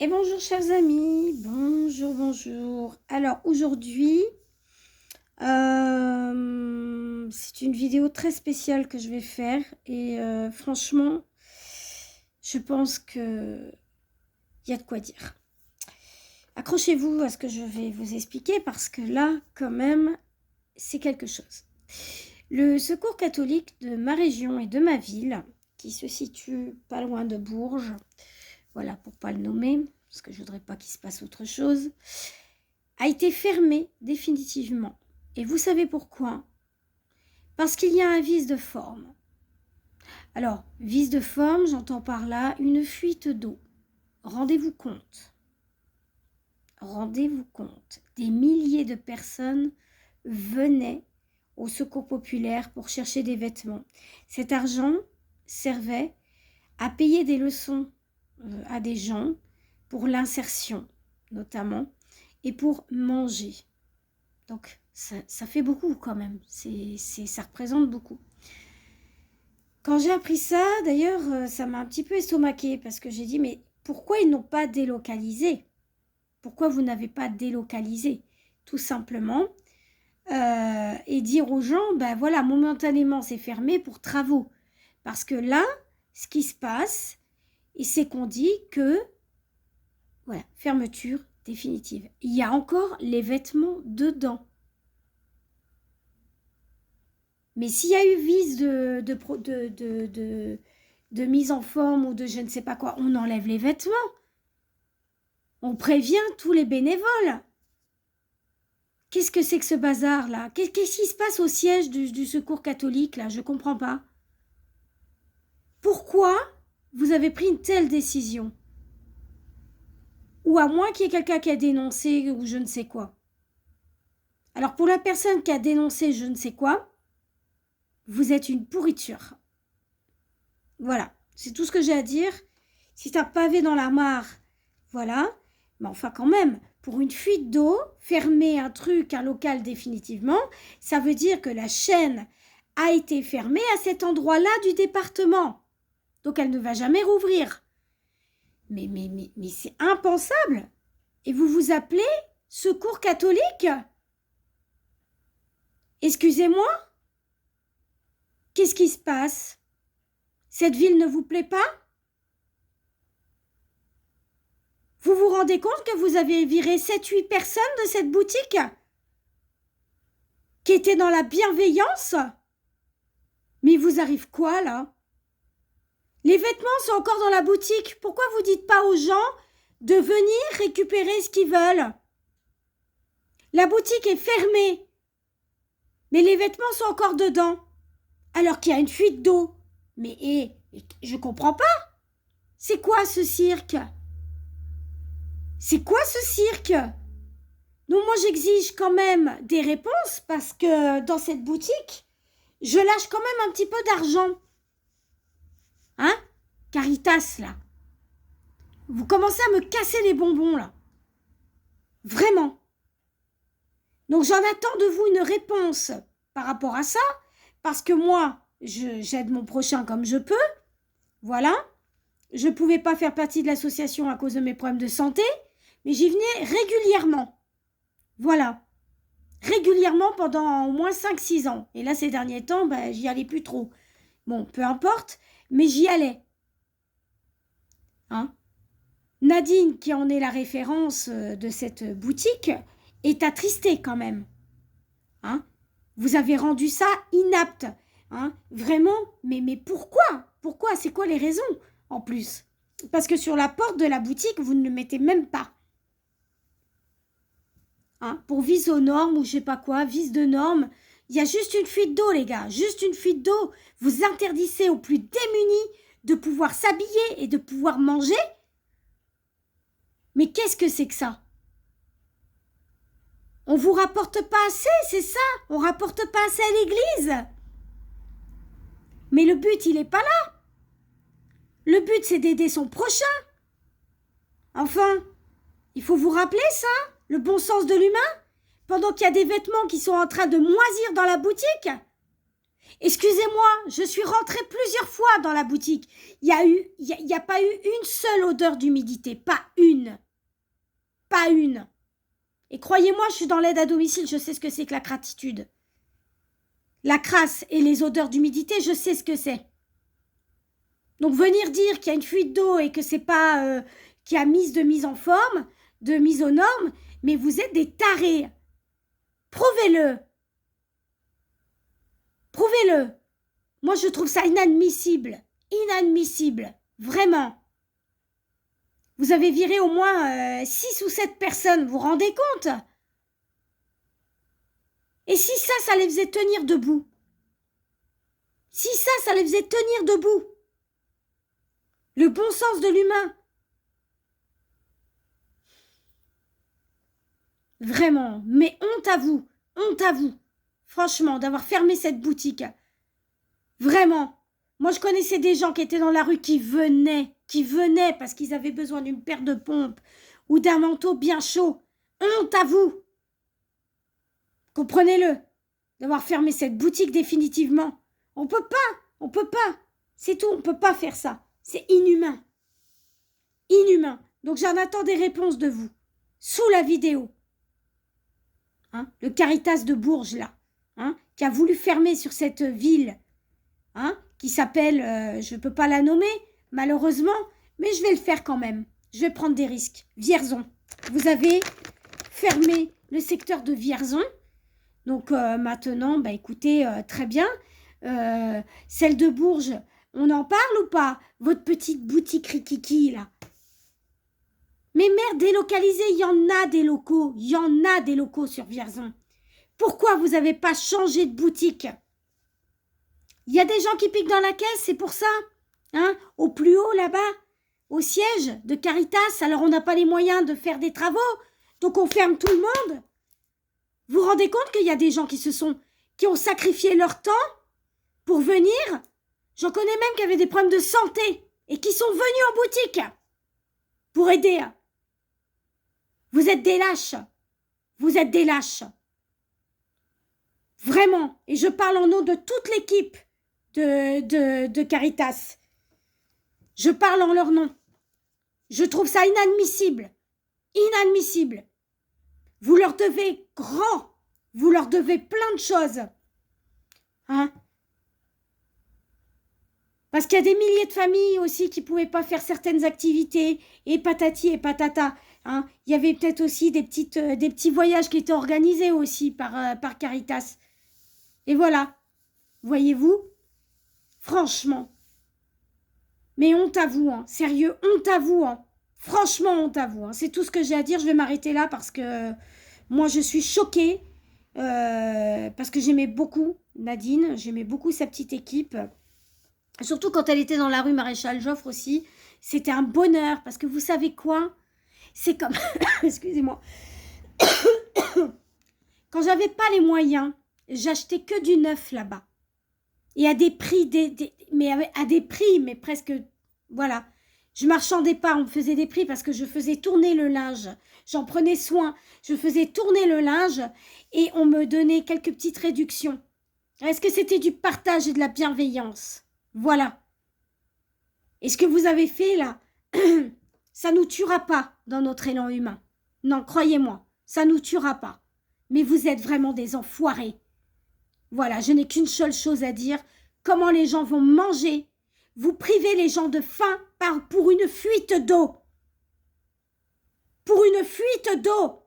Et bonjour chers amis, bonjour. Alors aujourd'hui, c'est une vidéo très spéciale que je vais faire et franchement, je pense qu'il y a de quoi dire. Accrochez-vous à ce que je vais vous expliquer parce que là, quand même, c'est quelque chose. Le Secours catholique de ma région et de ma ville, qui se situe pas loin de Bourges, voilà, pour ne pas le nommer, parce que je ne voudrais pas qu'il se passe autre chose, a été fermé définitivement. Et vous savez pourquoi? Parce qu'il y a un vice de forme. Alors, vice de forme, j'entends par là une fuite d'eau. Rendez-vous compte. Rendez-vous compte. Des milliers de personnes venaient au secours populaire pour chercher des vêtements. Cet argent servait à payer des leçons à des gens pour l'insertion notamment et pour manger. Donc ça fait beaucoup quand même, ça représente beaucoup. Quand j'ai appris ça, d'ailleurs, ça m'a un petit peu estomaqué parce que j'ai dit mais pourquoi ils n'ont pas délocalisé? Pourquoi vous n'avez pas délocalisé? Tout simplement. Et dire aux gens, ben voilà, momentanément c'est fermé pour travaux. Parce que là, ce qui se passe, c'est qu'on dit que, voilà, fermeture définitive. Il y a encore les vêtements dedans. Mais s'il y a eu vice de mise en forme ou de je ne sais pas quoi, on enlève les vêtements. On prévient tous les bénévoles. Qu'est-ce que c'est que ce bazar-là? Qu'est-ce qui se passe au siège du Secours catholique, là? Je ne comprends pas. Pourquoi vous avez pris une telle décision? Ou à moins qu'il y ait quelqu'un qui a dénoncé ou je ne sais quoi. Alors pour la personne qui a dénoncé je ne sais quoi, vous êtes une pourriture. Voilà, c'est tout ce que j'ai à dire. Si t'as pavé dans la mare, voilà. Mais enfin quand même, pour une fuite d'eau, fermer un truc, un local définitivement, ça veut dire que la chaîne a été fermée à cet endroit-là du département. Donc elle ne va jamais rouvrir. Mais c'est impensable. Et vous vous appelez Secours catholique? Excusez-moi? Qu'est-ce qui se passe? Cette ville ne vous plaît pas? Vous vous rendez compte que vous avez viré 7-8 personnes de cette boutique? Qui étaient dans la bienveillance? Mais il vous arrive quoi, là? Les vêtements sont encore dans la boutique. Pourquoi vous dites pas aux gens de venir récupérer ce qu'ils veulent? La boutique est fermée. Mais les vêtements sont encore dedans. Alors qu'il y a une fuite d'eau. Mais je comprends pas. C'est quoi ce cirque? C'est quoi ce cirque? Donc moi j'exige quand même des réponses parce que dans cette boutique, je lâche quand même un petit peu d'argent. Hein? Caritas, là. Vous commencez à me casser les bonbons, là. Vraiment. Donc j'en attends de vous une réponse par rapport à ça, parce que moi, j'aide mon prochain comme je peux. Voilà. Je ne pouvais pas faire partie de l'association à cause de mes problèmes de santé, mais j'y venais régulièrement. Voilà. Régulièrement pendant au moins 5-6 ans. Et là, ces derniers temps, ben, j'y allais plus trop. Bon, peu importe, mais j'y allais. Hein? Nadine, qui en est la référence de cette boutique, est attristée quand même. Hein? Vous avez rendu ça inapte. Hein? Vraiment, mais pourquoi? Pourquoi? C'est quoi les raisons en plus? Parce que sur la porte de la boutique, vous ne le mettez même pas. Hein? Pour vice aux normes ou je sais pas quoi, vice de normes, il y a juste une fuite d'eau, les gars. Juste une fuite d'eau. Vous interdisez aux plus démunis de pouvoir s'habiller et de pouvoir manger. Mais qu'est-ce que c'est que ça? On vous rapporte pas assez, c'est ça? On rapporte pas assez à l'église. Mais le but, il est pas là. Le but, c'est d'aider son prochain. Enfin, il faut vous rappeler ça, le bon sens de l'humain, pendant qu'il y a des vêtements qui sont en train de moisir dans la boutique. Excusez-moi, je suis rentrée plusieurs fois dans la boutique. Il y a pas eu une seule odeur d'humidité. Pas une. Pas une. Et croyez-moi, je suis dans l'aide à domicile, je sais ce que c'est que la cratitude. La crasse et les odeurs d'humidité, je sais ce que c'est. Donc venir dire qu'il y a une fuite d'eau et que c'est pas qu'il y a mise en forme, de mise aux normes, mais vous êtes des tarés. Prouvez-le. Prouvez-le. Moi, je trouve ça inadmissible. Inadmissible. Vraiment. Vous avez viré au moins 6 ou 7 personnes, vous vous rendez compte? Et si ça les faisait tenir debout? Si ça les faisait tenir debout? Le bon sens de l'humain. Vraiment, mais honte à vous. Honte à vous. Franchement, d'avoir fermé cette boutique. Vraiment. Moi, je connaissais des gens qui étaient dans la rue qui venaient parce qu'ils avaient besoin d'une paire de pompes ou d'un manteau bien chaud. Honte à vous. Comprenez-le. D'avoir fermé cette boutique définitivement. On peut pas. C'est tout, on peut pas faire ça. C'est inhumain. Inhumain. Donc j'en attends des réponses de vous. Sous la vidéo. Hein, le Caritas de Bourges, là. Hein, qui a voulu fermer sur cette ville. Hein, qui s'appelle, je ne peux pas la nommer, malheureusement, mais je vais le faire quand même. Je vais prendre des risques. Vierzon. Vous avez fermé le secteur de Vierzon. Donc maintenant, bah écoutez, très bien. Celle de Bourges, on en parle ou pas? Votre petite boutique rikiki, là. Mais merde, délocalisée, il y en a des locaux. Il y en a des locaux sur Vierzon. Pourquoi vous n'avez pas changé de boutique? Il y a des gens qui piquent dans la caisse, c'est pour ça. Hein, au plus haut, là-bas, au siège de Caritas, alors on n'a pas les moyens de faire des travaux, donc on ferme tout le monde. Vous vous rendez compte qu'il y a des gens qui ont sacrifié leur temps pour venir? J'en connais même qui avaient des problèmes de santé et qui sont venus en boutique pour aider. Vous êtes des lâches. Vous êtes des lâches. Vraiment. Et je parle en nom de toute l'équipe de Caritas. Je parle en leur nom. Je trouve ça inadmissible. Inadmissible. Vous leur devez grand. Vous leur devez plein de choses. Hein? Parce qu'il y a des milliers de familles aussi qui ne pouvaient pas faire certaines activités. Et patati et patata. Hein? Il y avait peut-être aussi des petits voyages qui étaient organisés aussi par Caritas. Et voilà. Voyez-vous? Franchement. Mais honte à vous, hein. Sérieux, honte à vous, hein. Franchement, honte à vous, hein. C'est tout ce que j'ai à dire. Je vais m'arrêter là parce que moi, je suis choquée. Parce que j'aimais beaucoup Nadine. J'aimais beaucoup sa petite équipe. Surtout quand elle était dans la rue Maréchal Joffre aussi. C'était un bonheur. Parce que vous savez quoi? C'est comme... Excusez-moi. Quand j'avais pas les moyens, j'achetais que du neuf là-bas. Et à des prix, mais presque, voilà. Je marchandais pas, on me faisait des prix parce que je faisais tourner le linge. J'en prenais soin. Je faisais tourner le linge et on me donnait quelques petites réductions. Est-ce que c'était du partage et de la bienveillance? Voilà. Et ce que vous avez fait là, ça nous tuera pas dans notre élan humain. Non, croyez-moi, ça nous tuera pas. Mais vous êtes vraiment des enfoirés. Voilà, je n'ai qu'une seule chose à dire. Comment les gens vont manger? Vous privez les gens de faim pour une fuite d'eau. Pour une fuite d'eau.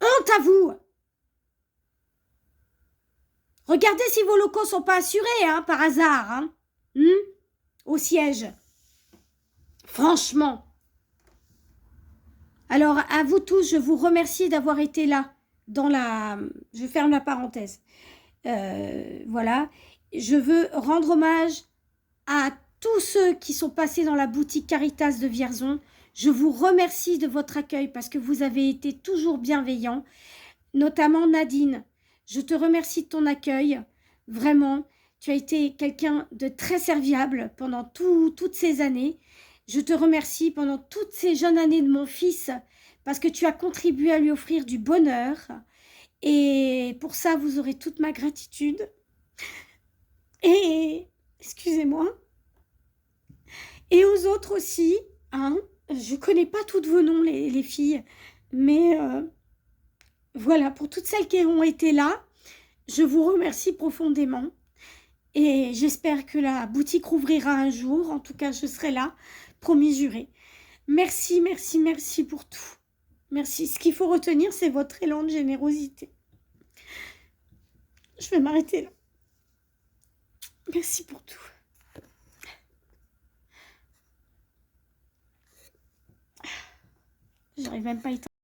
Honte à vous. Regardez si vos locaux sont pas assurés, hein, par hasard. Hein. Au siège. Franchement. Alors, à vous tous, je vous remercie d'avoir été là. Je ferme la parenthèse. Voilà. Je veux rendre hommage à tous ceux qui sont passés dans la boutique Caritas de Vierzon. Je vous remercie de votre accueil parce que vous avez été toujours bienveillants, notamment Nadine. Je te remercie de ton accueil. Vraiment, tu as été quelqu'un de très serviable pendant toutes ces années. Je te remercie pendant toutes ces jeunes années de mon fils parce que tu as contribué à lui offrir du bonheur. Et pour ça, vous aurez toute ma gratitude. Et, excusez-moi, et aux autres aussi, hein, je connais pas toutes vos noms, les filles, mais voilà, pour toutes celles qui ont été là, je vous remercie profondément. Et j'espère que la boutique rouvrira un jour. En tout cas, je serai là, promis juré. Merci, merci, merci pour tout. Merci. Ce qu'il faut retenir, c'est votre élan de générosité. Je vais m'arrêter là. Merci pour tout. J'arrive même pas à y